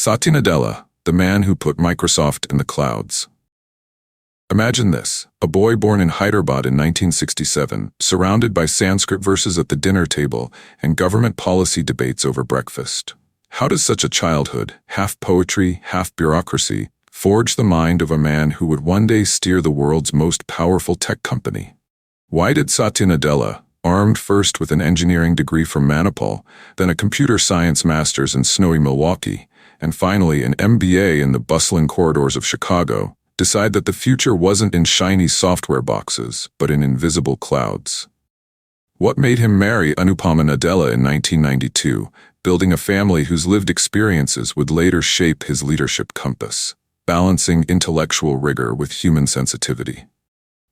Satya Nadella, the man who put Microsoft in the clouds. Imagine this, a boy born in Hyderabad in 1967, surrounded by Sanskrit verses at the dinner table and government policy debates over breakfast. How does such a childhood, half poetry, half bureaucracy, forge the mind of a man who would one day steer the world's most powerful tech company? Why did Satya Nadella, armed first with an engineering degree from Manipal, then a computer science master's in snowy Milwaukee, and finally an MBA in the bustling corridors of Chicago, decide that the future wasn't in shiny software boxes, but in invisible clouds? What made him marry Anupama Nadella in 1992, building a family whose lived experiences would later shape his leadership compass, balancing intellectual rigor with human sensitivity?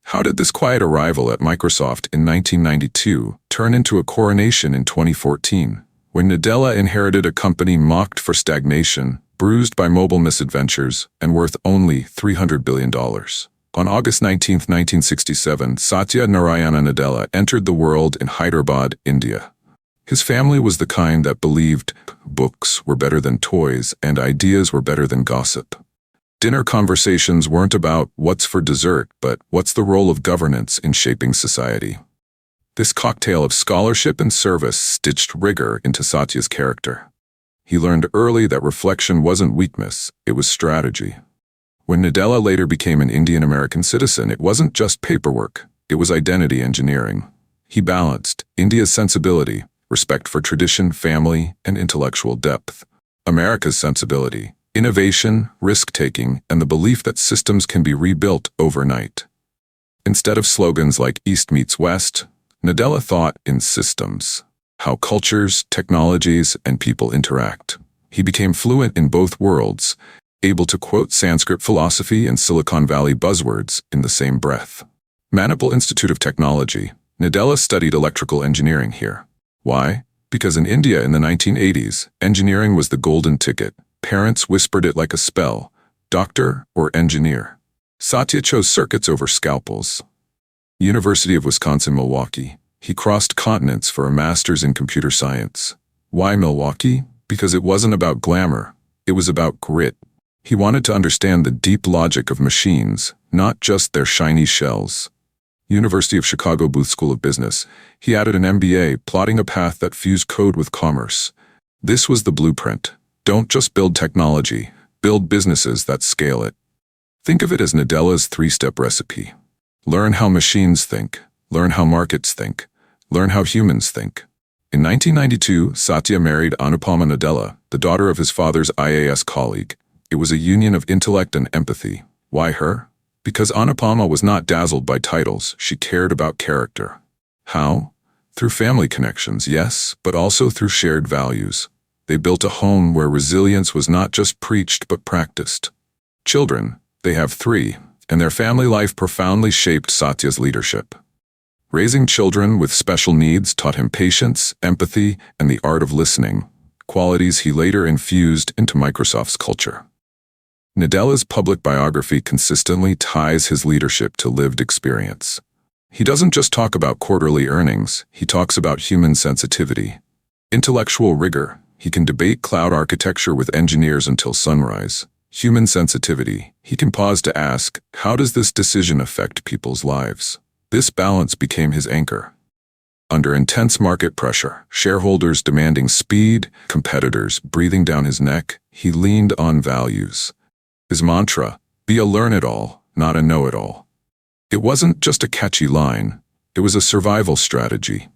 How did this quiet arrival at Microsoft in 1992 turn into a coronation in 2014, when Nadella inherited a company mocked for stagnation, bruised by mobile misadventures, and worth only $300 billion? On August 19, 1967, Satya Nadella entered the world in Hyderabad, India. His family was the kind that believed books were better than toys and ideas were better than gossip. Dinner conversations weren't about what's for dessert, but what's the role of governance in shaping society. This cocktail of scholarship and service stitched rigor into Satya's character. He learned early that reflection wasn't weakness, it was strategy. When Nadella later became an Indian-American citizen, it wasn't just paperwork, it was identity engineering. He balanced India's sensibility, respect for tradition, family, and intellectual depth, America's sensibility, innovation, risk-taking, and the belief that systems can be rebuilt overnight. Instead of slogans like East meets West, Nadella thought in systems, how cultures, technologies, and people interact. He became fluent in both worlds, able to quote Sanskrit philosophy and Silicon Valley buzzwords in the same breath. Manipal Institute of Technology, Nadella studied electrical engineering here. Why? Because in India in the 1980s, engineering was the golden ticket. Parents whispered it like a spell, doctor or engineer. Satya chose circuits over scalpels. University of Wisconsin-Milwaukee. He crossed continents for a master's in computer science. Why Milwaukee? Because it wasn't about glamour, it was about grit. He wanted to understand the deep logic of machines, not just their shiny shells. University of Chicago Booth School of Business. He added an MBA, plotting a path that fused code with commerce. This was the blueprint. Don't just build technology, build businesses that scale it. Think of it as Nadella's three-step recipe. Learn how machines think, learn how markets think, learn how humans think. In 1992, Satya married Anupama Nadella, the daughter of his father's IAS colleague. It was a union of intellect and empathy. Why her? Because Anupama was not dazzled by titles, she cared about character. How? Through family connections, yes, but also through shared values. They built a home where resilience was not just preached but practiced. Children, they have 3, and their family life profoundly shaped Satya's leadership. Raising children with special needs taught him patience, empathy, and the art of listening, qualities he later infused into Microsoft's culture. Nadella's public biography consistently ties his leadership to lived experience. He doesn't just talk about quarterly earnings, he talks about human sensitivity. Intellectual rigor, he can debate cloud architecture with engineers until sunrise. Human sensitivity, he can pause to ask, how does this decision affect people's lives? This balance became his anchor. Under intense market pressure, shareholders demanding speed, competitors breathing down his neck, he leaned on values. His mantra, be a learn-it-all, not a know-it-all. It wasn't just a catchy line, it was a survival strategy.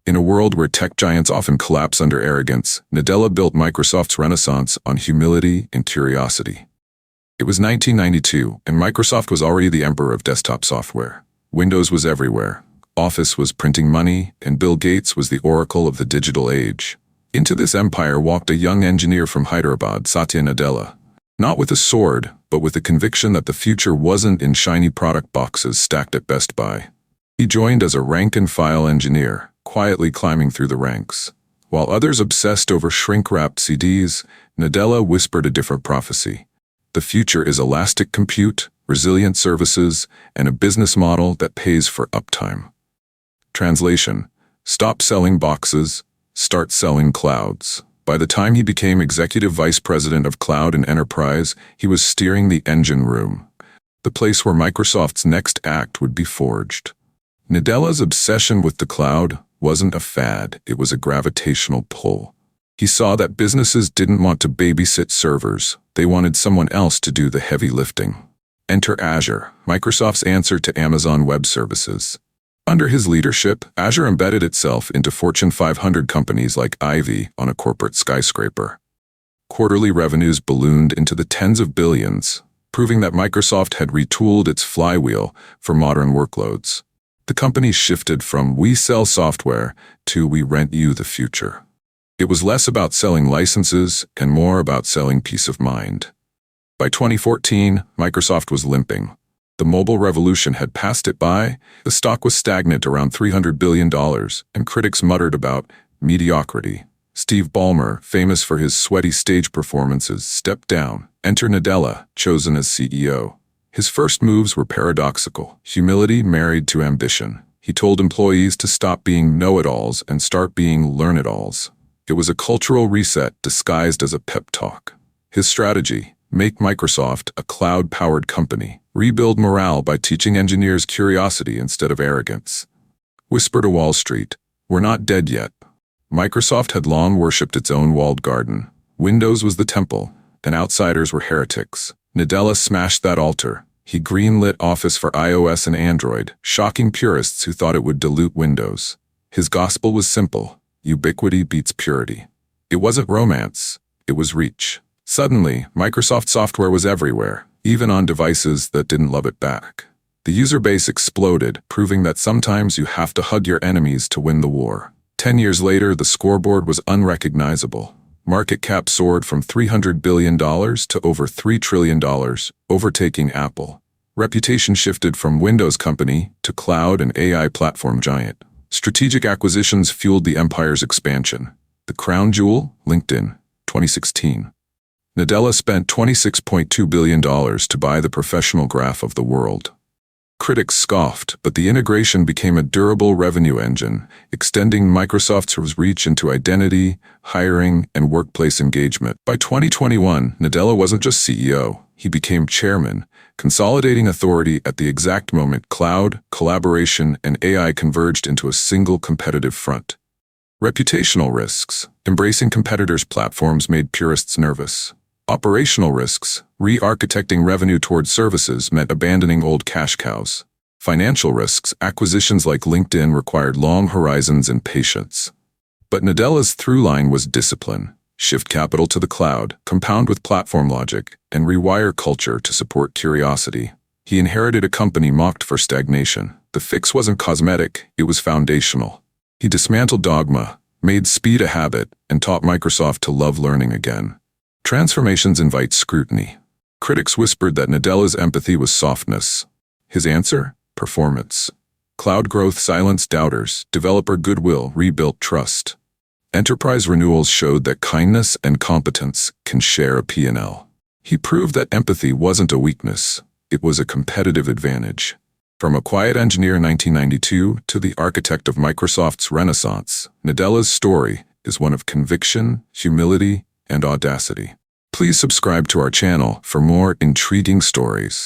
In a world where tech giants often collapse under arrogance, Nadella built Microsoft's renaissance on humility and curiosity. It was 1992, and Microsoft was already the emperor of desktop software. Windows was everywhere, Office was printing money, and Bill Gates was the oracle of the digital age. Into this empire walked a young engineer from Hyderabad, Satya Nadella. Not with a sword, but with the conviction that the future wasn't in shiny product boxes stacked at Best Buy. He joined as a rank-and-file engineer, quietly climbing through the ranks. While others obsessed over shrink-wrapped CDs, Nadella whispered a different prophecy. The future is elastic compute, resilient services, and a business model that pays for uptime. Translation: stop selling boxes, start selling clouds. By the time he became executive vice president of cloud and enterprise, he was steering the engine room, the place where Microsoft's next act would be forged. Nadella's obsession with the cloud wasn't a fad, it was a gravitational pull. He saw that businesses didn't want to babysit servers, they wanted someone else to do the heavy lifting. Enter Azure, Microsoft's answer to Amazon Web Services. Under his leadership, Azure embedded itself into Fortune 500 companies like Ivy on a corporate skyscraper. Quarterly revenues ballooned into the tens of billions, proving that Microsoft had retooled its flywheel for modern workloads. The company shifted from "we sell software" to "we rent you the future." It was less about selling licenses and more about selling peace of mind. By 2014, Microsoft was limping. The mobile revolution had passed it by, the stock was stagnant around $300 billion, and critics muttered about mediocrity. Steve Ballmer, famous for his sweaty stage performances, stepped down. Enter Nadella, chosen as CEO. His first moves were paradoxical, humility married to ambition. He told employees to stop being know-it-alls and start being learn-it-alls. It was a cultural reset disguised as a pep talk. His strategy: make Microsoft a cloud-powered company, rebuild morale by teaching engineers curiosity instead of arrogance. Whisper to Wall Street, we're not dead yet. Microsoft had long worshipped its own walled garden. Windows was the temple, and outsiders were heretics. Nadella smashed that altar. He greenlit Office for iOS and Android, shocking purists who thought it would dilute Windows. His gospel was simple: ubiquity beats purity. It wasn't romance, it was reach. Suddenly, Microsoft software was everywhere, even on devices that didn't love it back. The user base exploded, proving that sometimes you have to hug your enemies to win the war. 10 years later, the scoreboard was unrecognizable. Market cap soared from $300 billion to over $3 trillion, overtaking Apple. Reputation shifted from Windows company to cloud and AI platform giant. Strategic acquisitions fueled the empire's expansion. The crown jewel, LinkedIn, 2016. Nadella spent $26.2 billion to buy the professional graph of the world. Critics scoffed, but the integration became a durable revenue engine, extending Microsoft's reach into identity, hiring, and workplace engagement. By 2021, Nadella wasn't just CEO, he became chairman, consolidating authority at the exact moment cloud, collaboration, and AI converged into a single competitive front. Reputational risks: embracing competitors' platforms made purists nervous. Operational risks: re-architecting revenue toward services meant abandoning old cash cows. Financial risks: acquisitions like LinkedIn required long horizons and patience. But Nadella's through line was discipline. Shift capital to the cloud, compound with platform logic, and rewire culture to support curiosity. He inherited a company mocked for stagnation. The fix wasn't cosmetic, it was foundational. He dismantled dogma, made speed a habit, and taught Microsoft to love learning again. Transformations invite scrutiny. Critics whispered that Nadella's empathy was softness. His answer? Performance. Cloud growth silenced doubters, developer goodwill rebuilt trust. Enterprise renewals showed that kindness and competence can share a P&L. He proved that empathy wasn't a weakness, it was a competitive advantage. From a quiet engineer in 1992 to the architect of Microsoft's renaissance, Nadella's story is one of conviction, humility, and audacity. Please subscribe to our channel for more intriguing stories.